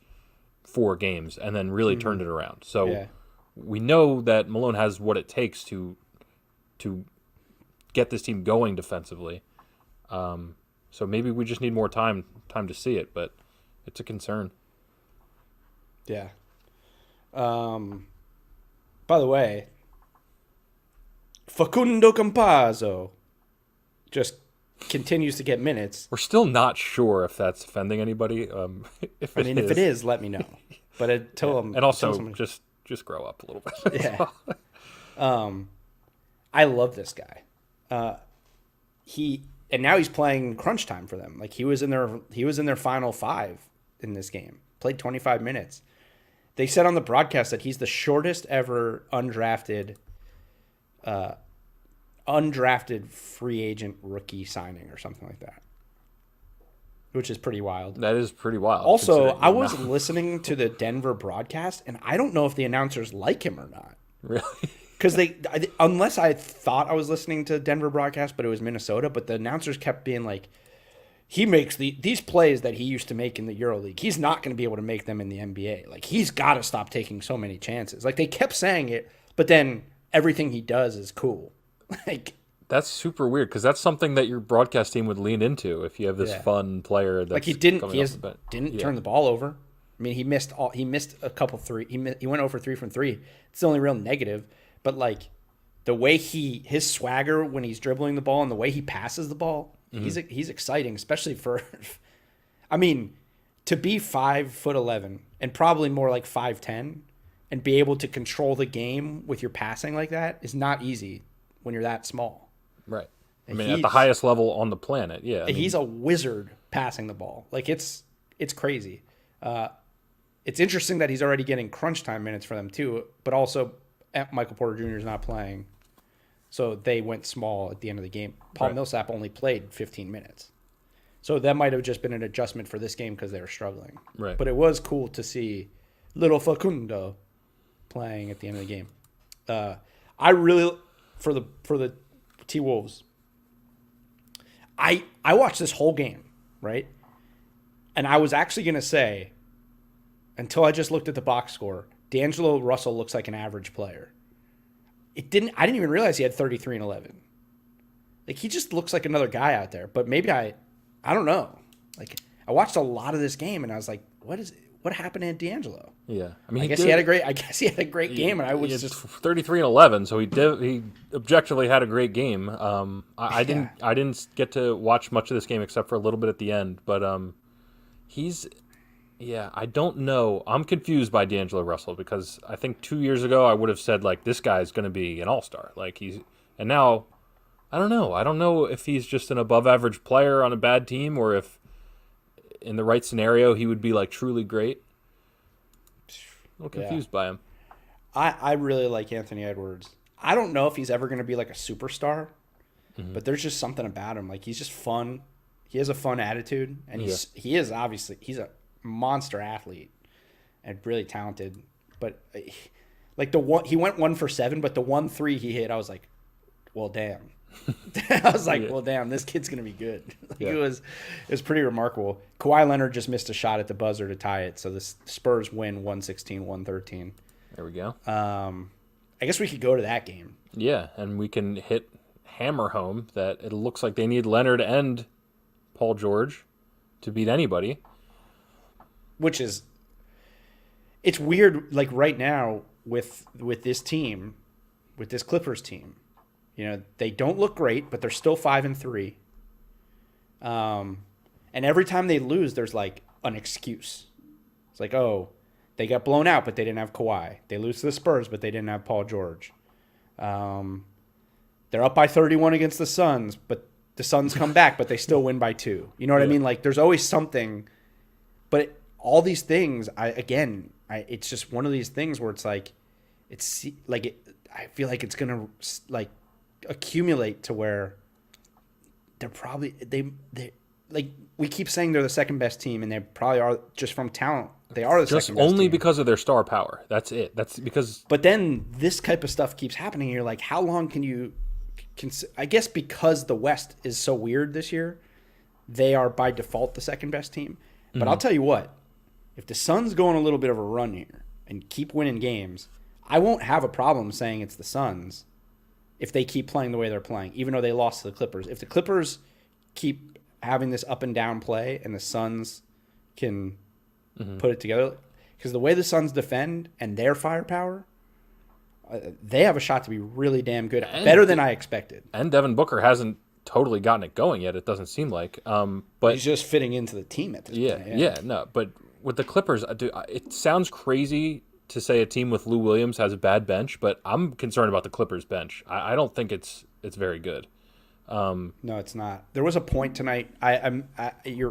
4 games, and then really turned it around. So we know that Malone has what it takes to get this team going defensively. So maybe we just need more time to see it, but it's a concern. Yeah. By the way, Facundo Campazzo just continues to get minutes. We're still not sure if that's offending anybody. If it is, let me know. But and also just grow up a little bit. Yeah. I love this guy. and now he's playing crunch time for them. Like he was in their final 5 in this game. Played 25 minutes. They said on the broadcast that he's the shortest ever undrafted free agent rookie signing or something like that, which is pretty wild. That is pretty wild. Also, I was listening to the Denver broadcast, and I don't know if the announcers like him or not. Really? Because unless I thought I was listening to Denver broadcast, but it was Minnesota, but the announcers kept being like, he makes these plays that he used to make in the EuroLeague. He's not going to be able to make them in the NBA. Like, he's got to stop taking so many chances. Like, they kept saying it, but then everything he does is cool. Like, that's super weird because that's something that your broadcast team would lean into if you have this fun player. That's like he didn't turn the ball over. I mean, he missed a couple three. He went over 3 from 3. It's the only real negative. But like the way his swagger when he's dribbling the ball and the way he passes the ball, he's exciting, especially for. I mean, to be 5'11" and probably more like 5'10" and be able to control the game with your passing like that is not easy when you're that small. Right. I mean, at the highest level on the planet, yeah. He's a wizard passing the ball. Like it's crazy. It's interesting that he's already getting crunch time minutes for them too, but also Michael Porter Jr. is not playing, so they went small at the end of the game. Paul Millsap only played 15 minutes, so that might have just been an adjustment for this game because they were struggling. Right. But it was cool to see little Facundo playing at the end of the game. I really for the T-Wolves. I watched this whole game, right? And I was actually going to say, until I just looked at the box score, D'Angelo Russell looks like an average player. I didn't even realize he had 33 and 11. Like, he just looks like another guy out there. But maybe I don't know. Like, I watched a lot of this game, and I was like, what happened to D'Angelo? Yeah, I mean, I guess he had a great game, and I was just 33 and 11. So he objectively had a great game. I didn't get to watch much of this game except for a little bit at the end, but I don't know. I'm confused by D'Angelo Russell because I think 2 years ago I would have said like this guy's going to be an all-star. And now I don't know. I don't know if he's just an above average player on a bad team or if in the right scenario he would be like truly great. A little confused by him. I really like Anthony Edwards. I don't know if he's ever going to be like a superstar, but there's just something about him. Like, he's just fun. He has a fun attitude, and he's a monster athlete and really talented. But like he went 1 for 7, but the 1 3 he hit, I was like, well, damn. I was like, well, damn, this kid's gonna be good. It was pretty remarkable. Kawhi Leonard just missed a shot at the buzzer to tie it, so the Spurs win 116-113. There we go. I guess we could go to that game. Yeah, and we can hammer home that it looks like they need Leonard and Paul George to beat anybody. Which is, it's weird. Like right now with this team, with this Clippers team. You know, they don't look great, but they're still 5-3. And every time they lose, there's like an excuse. It's like, oh, they got blown out, but they didn't have Kawhi. They lose to the Spurs, but they didn't have Paul George. They're up by 31 against the Suns, but the Suns come back, but they still win by 2. You know what I mean? Like, there's always something. But all these things, it's just one of these things where it's like, I feel like it's gonna like accumulate to where they're probably they like we keep saying they're the second best team, and they probably are just from talent. They are the second best only team. Because of their star power. That's it. That's because. But then this type of stuff keeps happening. And you're like, how long can you? I guess because the West is so weird this year, they are by default the second best team. But I'll tell you what, if the Suns go on a little bit of a run here and keep winning games, I won't have a problem saying it's the Suns if they keep playing the way they're playing, even though they lost to the Clippers. If the Clippers keep having this up and down play and the Suns can put it together, because the way the Suns defend and their firepower, they have a shot to be really damn good, better than I expected. And Devin Booker hasn't totally gotten it going yet, it doesn't seem like. But he's just fitting into the team at this point. Yeah, no. But with the Clippers, it sounds crazy to say a team with Lou Williams has a bad bench, but I'm concerned about the Clippers bench. I don't think it's very good. No, it's not. There was a point tonight. It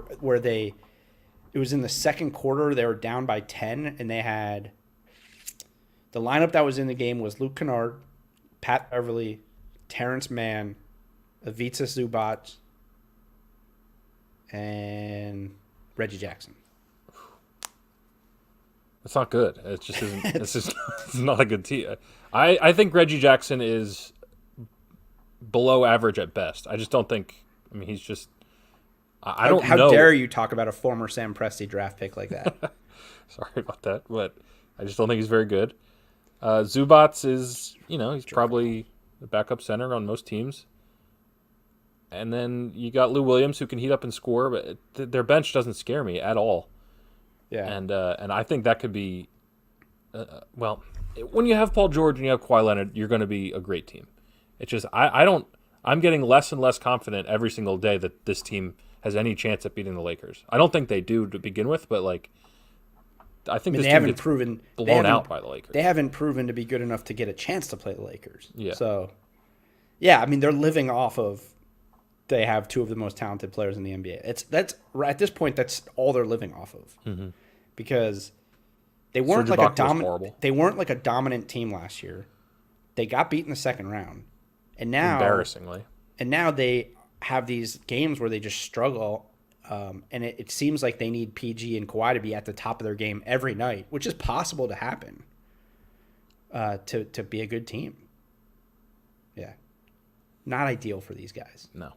was in the second quarter. They were down by 10, and they had the lineup that was in the game was Luke Kennard, Pat Beverly, Terrence Mann, Ivica Zubac, and Reggie Jackson. It's not good. It just isn't. It's not a good team. I think Reggie Jackson is below average at best. I just don't think. I mean, he's just. I don't know. How dare you talk about a former Sam Presti draft pick like that? Sorry about that, but I just don't think he's very good. Zubac is, he's probably the backup center on most teams. And then you got Lou Williams who can heat up and score, but their bench doesn't scare me at all. Yeah. And I think that could be, when you have Paul George and you have Kawhi Leonard, you're going to be a great team. It's just, I'm getting less and less confident every single day that this team has any chance at beating the Lakers. I don't think they do to begin with, but I think this team gets blown out by the Lakers. They haven't proven to be good enough to get a chance to play the Lakers. Yeah. So, yeah, I mean, they're living off of. They have two of the most talented players in the NBA. That's at this point, that's all they're living off of, because they weren't Serge like Ibaka They weren't like a dominant team last year. They got beat in the second round, and now embarrassingly, they have these games where they just struggle. And it seems like they need PG and Kawhi to be at the top of their game every night, which is possible to happen to be a good team. Yeah. Not ideal for these guys. No.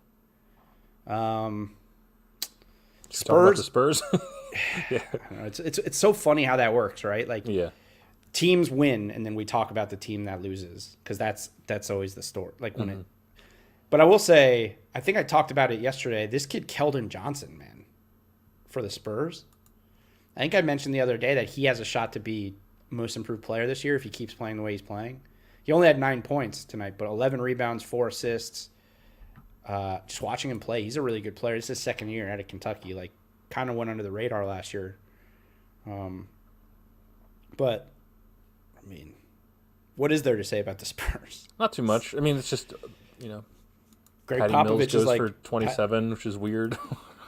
Spurs. The Spurs? Yeah. It's so funny how that works, right? Like, yeah. Teams win, and then we talk about the team that loses, because that's always the story. Like when it. But I will say, I think I talked about it yesterday. This kid, Keldon Johnson, man, for the Spurs. I think I mentioned the other day that he has a shot to be most improved player this year if he keeps playing the way he's playing. He only had 9 points tonight, but 11 rebounds, 4 assists. Just watching him play, he's a really good player. This is his second year out of Kentucky. Like, kind of went under the radar last year. But, I mean, what is there to say about the Spurs? Not too much. I mean, it's just, Greg Patty Popovich Mills goes is like for 27, which is weird.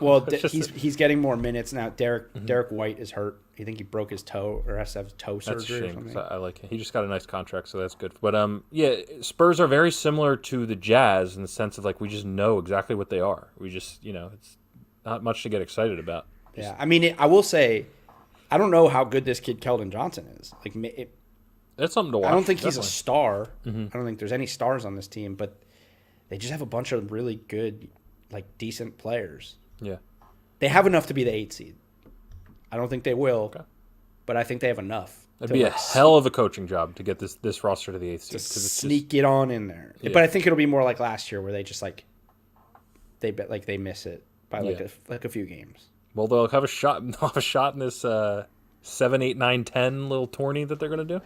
Well, he's getting more minutes now. Derek White is hurt. I think he broke his toe or has to have toe surgery. That's a or shame. something. I like it. He just got a nice contract, so that's good. But Spurs are very similar to the Jazz in the sense of we just know exactly what they are. We just it's not much to get excited about. Yeah, I mean, I will say, I don't know how good this kid Keldon Johnson is. It's something to watch. I don't think he's definitely. a star. I don't think there's any stars on this team, but they just have a bunch of really good, decent players. Yeah. They have enough to be the 8 seed. I don't think they will, but I think they have enough. It'd be a hell of a coaching job to get this roster to the 8th seed. To sneak it on in there. Yeah. But I think it'll be more like last year where they just they miss it by a few games. Well, they'll have a shot. They'll have a shot in this 7, 8, 9, 10 little tourney that they're going to do.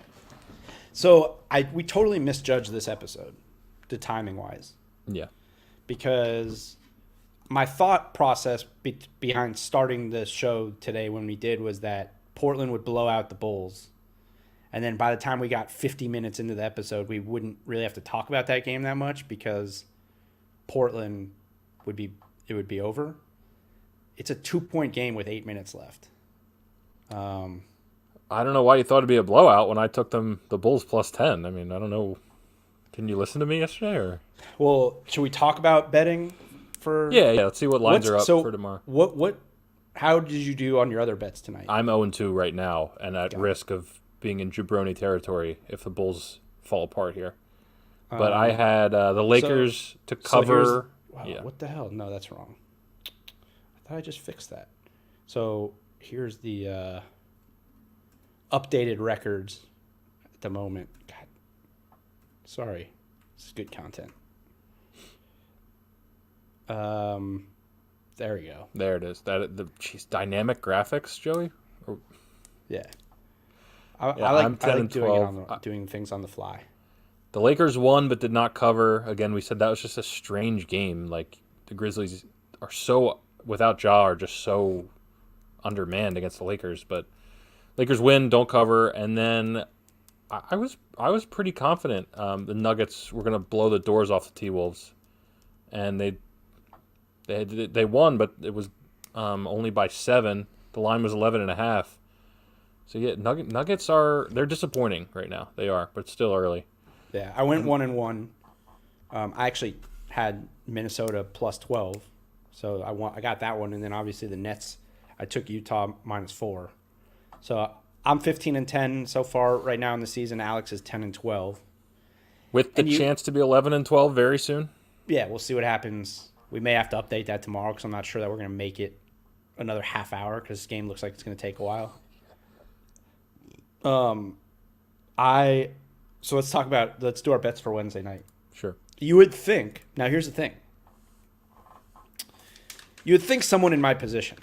So we totally misjudged this episode, the timing wise. Yeah. Because my thought process behind starting the show today when we did was that Portland would blow out the Bulls. And then by the time we got 50 minutes into the episode, we wouldn't really have to talk about that game that much because Portland would be over. It's a 2-point game with 8 minutes left. I don't know why you thought it'd be a blowout when I took the Bulls plus 10. I mean, I don't know. Can you listen to me yesterday? Or? Well, should we talk about betting for? Yeah. Let's see what lines are up for tomorrow. How did you do on your other bets tonight? I'm 0-2 right now, and at risk of being in jabroni territory if the Bulls fall apart here. But I had the Lakers to cover. What the hell? No, that's wrong. I thought I just fixed that. So here's the updated records at the moment. God, sorry, this is good content. There we go. There it is. Dynamic graphics, Joey. Yeah. I like doing things on the fly. The Lakers won but did not cover. Again, we said that was just a strange game. Like, the Grizzlies are so, without Ja, are just so undermanned against the Lakers. But Lakers win, don't cover. And then I was pretty confident the Nuggets were going to blow the doors off the T-Wolves. and they won, but it was only by 7. The line was 11.5. So yeah, Nuggets they're disappointing right now. They are, but it's still early. Yeah, I went 1-1. I actually had Minnesota plus 12, so I got that one, and then obviously the Nets. I took Utah -4. So I'm 15-10 so far right now in the season. Alex is 10-12. With the chance to be 11-12 very soon. Yeah, we'll see what happens. We may have to update that tomorrow because I'm not sure that we're going to make it another half hour because this game looks like it's going to take a while. So let's do our bets for Wednesday night. Sure. You would think, now here's the thing. You would think someone in my position,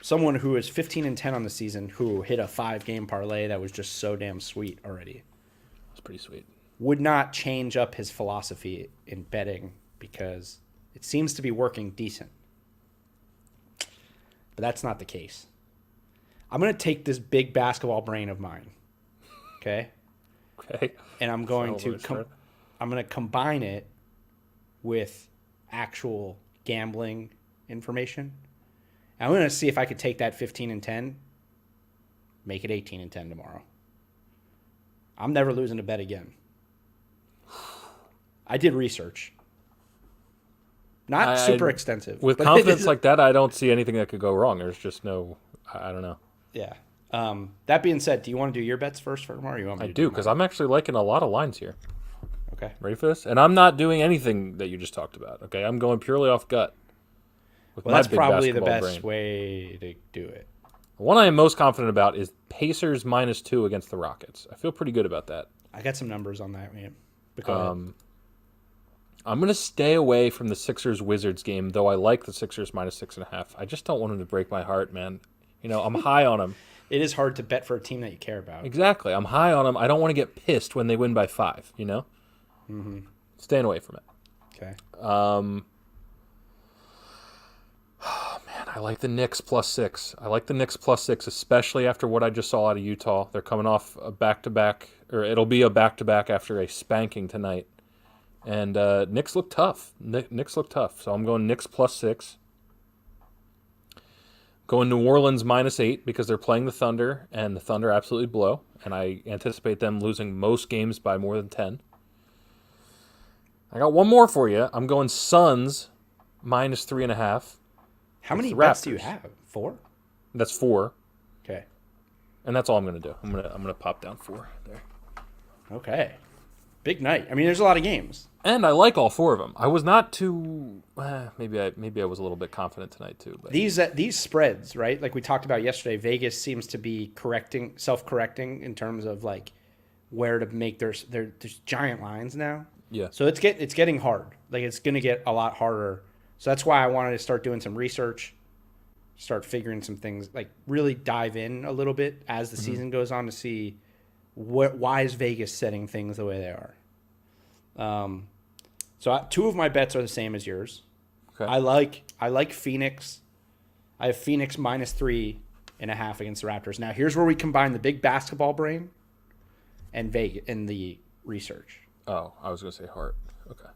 someone who is 15-10 on the season, who hit a 5-game parlay that was just so damn sweet already. It's pretty sweet. Would not change up his philosophy in betting because it seems to be working decent. But that's not the case. I'm going to take this big basketball brain of mine, okay? Okay. And I'm going to combine it with actual gambling information. I'm going to see if I could take that 15-10, make it 18-10 tomorrow. I'm never losing a bet again. I did research. Not super extensive. With confidence like that, I don't see anything that could go wrong. There's just no, I don't know. Yeah. That being said, do you want to do your bets first for tomorrow? Or you want me I do, because I'm actually liking a lot of lines here. Okay. Ready for this? And I'm not doing anything that you just talked about, okay? I'm going purely off gut. Well, that's probably the best way to do it. The one I am most confident about is Pacers -2 against the Rockets. I feel pretty good about that. I got some numbers on that, man. I'm going to stay away from the Sixers-Wizards game, though I like the Sixers -6.5. I just don't want them to break my heart, man. You know, I'm high on them. It is hard to bet for a team that you care about. Exactly. I'm high on them. I don't want to get pissed when they win by 5, you know? Mm-hmm. Staying away from it. Okay. Oh, man, I like the Knicks +6. I like the Knicks +6, especially after what I just saw out of Utah. They're coming off a back-to-back, or it'll be a back-to-back after a spanking tonight. And Knicks look tough. Knicks look tough. So I'm going Knicks +6. Going New Orleans -8 because they're playing the Thunder, and the Thunder absolutely blow. And I anticipate them losing most games by more than 10. I got one more for you. I'm going Suns -3.5. How many bets do you have? 4? That's 4. Okay. And that's all I'm going to do. I'm gonna pop down 4 there. Okay. Big night. I mean, there's a lot of games. And I like all 4 of them. I was not too. Maybe I was a little bit confident tonight too. But these spreads, right? Like we talked about yesterday, Vegas seems to be self-correcting in terms of like where to make there's giant lines now. Yeah. So it's getting hard. Like it's going to get a lot harder. So that's why I wanted to start doing some research, start figuring some things, like really dive in a little bit as the season goes on to see why is Vegas setting things the way they are. So 2 of my bets are the same as yours. Okay. I like Phoenix. I have Phoenix -3.5 against the Raptors. Now here's where we combine the big basketball brain and Vegas and the research. Oh, I was going to say heart. Okay.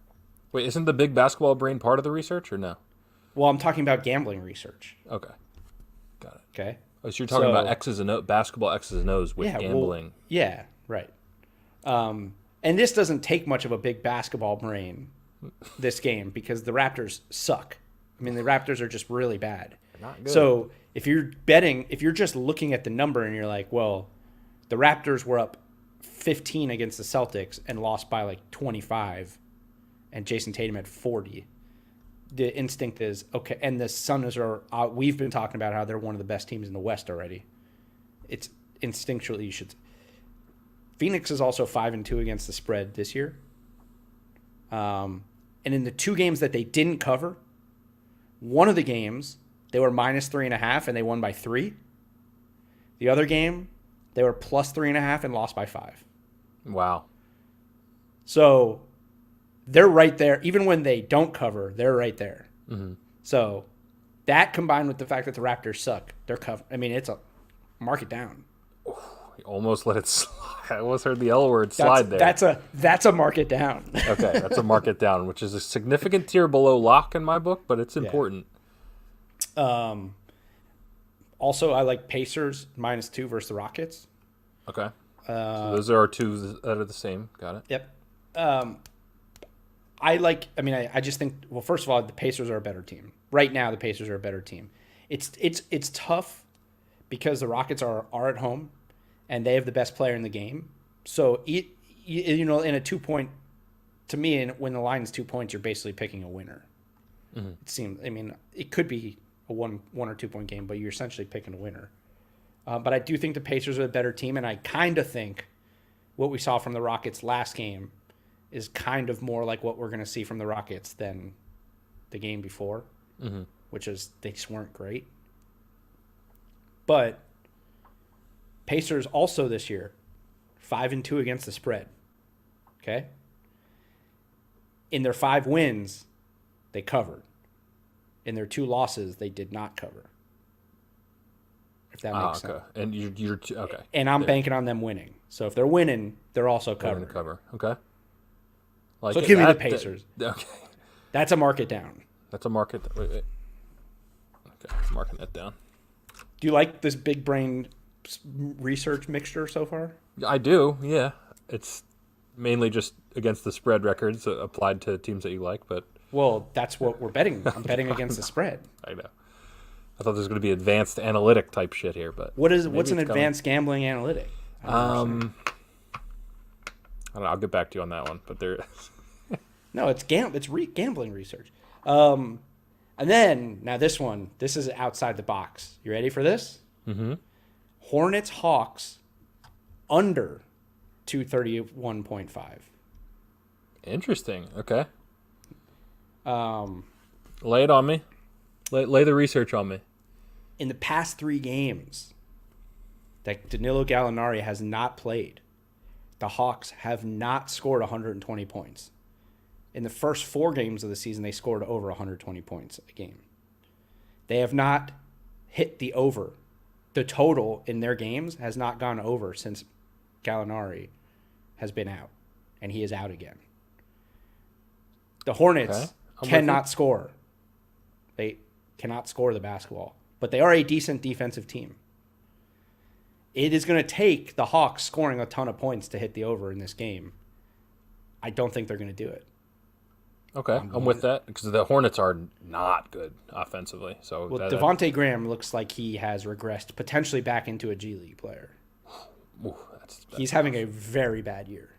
Wait, isn't the big basketball brain part of the research or no? Well, I'm talking about gambling research. Okay. Got it. Okay. Oh, so you're talking about X's and O's, basketball X's and O's with gambling. Well, yeah, right. And this doesn't take much of a big basketball brain, this game, because the Raptors suck. I mean, the Raptors are just really bad. Not good. So if you're just looking at the number and you're like, well, the Raptors were up 15 against the Celtics and lost by like 25, and Jason Tatum had 40. The instinct is, okay, and the Suns are, we've been talking about how they're one of the best teams in the West already. It's instinctually you should. Phoenix is also 5-2 against the spread this year. And in the 2 games that they didn't cover, one of the games, they were -3.5 and they won by 3. The other game, they were +3.5 and lost by 5. Wow. So they're right there. Even when they don't cover, they're right there. Mm-hmm. So that combined with the fact that the Raptors suck, they're cover. I mean, it's a mark it down. You almost let it slide. I almost heard the L word slide there. That's a mark it down. Okay, that's a mark it down, which is a significant tier below lock in my book, but it's important. Also, I like Pacers -2 versus the Rockets. Okay. So those are our two that are the same. Got it. Yep. I just think, well, first of all, the Pacers are a better team. Right now, the Pacers are a better team. It's tough because the Rockets are at home and they have the best player in the game. So, in a 2-point, to me, when the line is 2 points, you're basically picking a winner. Mm-hmm. It seems, it could be a 1 or 2 point game, but you're essentially picking a winner. But I do think the Pacers are a better team, and I kind of think what we saw from the Rockets last game is kind of more like what we're going to see from the Rockets than the game before, which is they just weren't great. But Pacers also this year, 5-2 against the spread. Okay? In their 5 wins, they covered. In their 2 losses, they did not cover. If that makes sense. And you're okay. And I'm banking on them winning. So if they're winning, they're also covering. Cover. Okay. So give me the Pacers. Okay. That's a market down. That's a market. Wait. Okay, marking that down. Do you like this big brain research mixture so far? I do. Yeah, it's mainly just against the spread records applied to teams that you like, but. Well, that's what we're betting. I'm betting against the spread. I know. I thought there was going to be advanced analytic type shit here, but what's an advanced gambling analytic? I don't know. I'll get back to you on that one, but there. No, it's gambling research. And then now this is outside the box. You ready for this? Mm-hmm. Hornets Hawks under 231.5. Interesting. Okay. Lay it on me. Lay the research on me. In the past 3 games that Danilo Gallinari has not played, the Hawks have not scored 120 points. In the first 4 games of the season, they scored over 120 points a game. They have not hit the over. The total in their games has not gone over since Gallinari has been out, and he is out again. The Hornets cannot score. They cannot score the basketball, but they are a decent defensive team. It is going to take the Hawks scoring a ton of points to hit the over in this game. I don't think they're going to do it. Okay, I'm with that because the Hornets are not good offensively. So Devontae Graham looks like he has regressed potentially back into a G League player. Ooh, he's having a very bad year,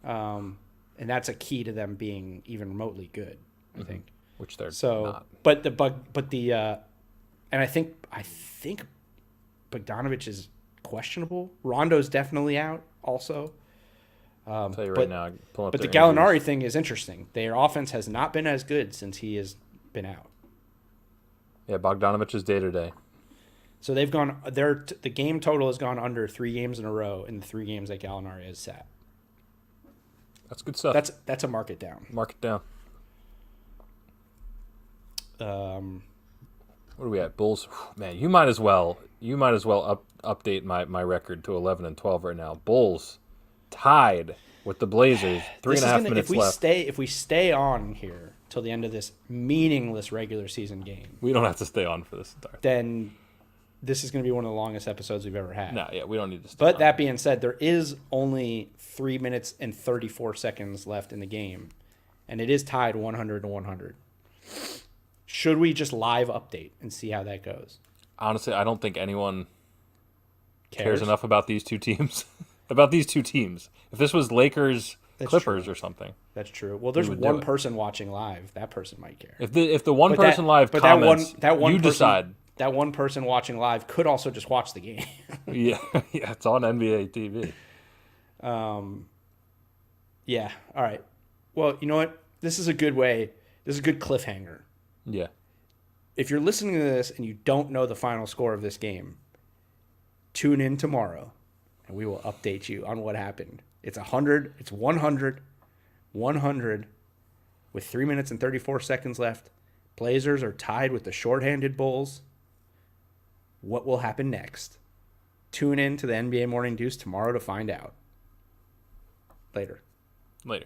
and that's a key to them being even remotely good. I think, which they're not. And I think Bogdanovich is questionable. Rondo's definitely out also. I'll tell you right now. But the Gallinari thing is interesting. Their offense has not been as good since he has been out. Yeah, Bogdanovich is day to day. So they've gone. The game total has gone under 3 games in a row in the 3 games that Gallinari has sat. That's good stuff. That's a market down. Market down. What are we at? Bulls. Man, you might as well update my record to 11-12 right now. Bulls tied with the Blazers. 3.5 minutes left. If we stay on here till the end of this meaningless regular season game, we don't have to stay on for this entire. Then this is going to be one of the longest episodes we've ever had. No, yeah, we don't need to stay But on. That being said, there is only 3 minutes and 34 seconds left in the game, and it is tied 100-100. Should we just live update and see how that goes? Honestly, I don't think anyone cares enough about these two teams. If this was Lakers, Clippers, or something. That's true. Well, there's one person watching live. That person might care. If the one person live comments, you decide. That one person watching live could also just watch the game. yeah, it's on NBA TV. Yeah. All right. Well, you know what? This is a good way. This is a good cliffhanger. Yeah. If you're listening to this and you don't know the final score of this game, tune in tomorrow, and we will update you on what happened. It's 100. It's 100 with 3 minutes and 34 seconds left. Blazers are tied with the shorthanded Bulls. What will happen next? Tune in to the NBA Morning Deuce tomorrow to find out. Later. Later.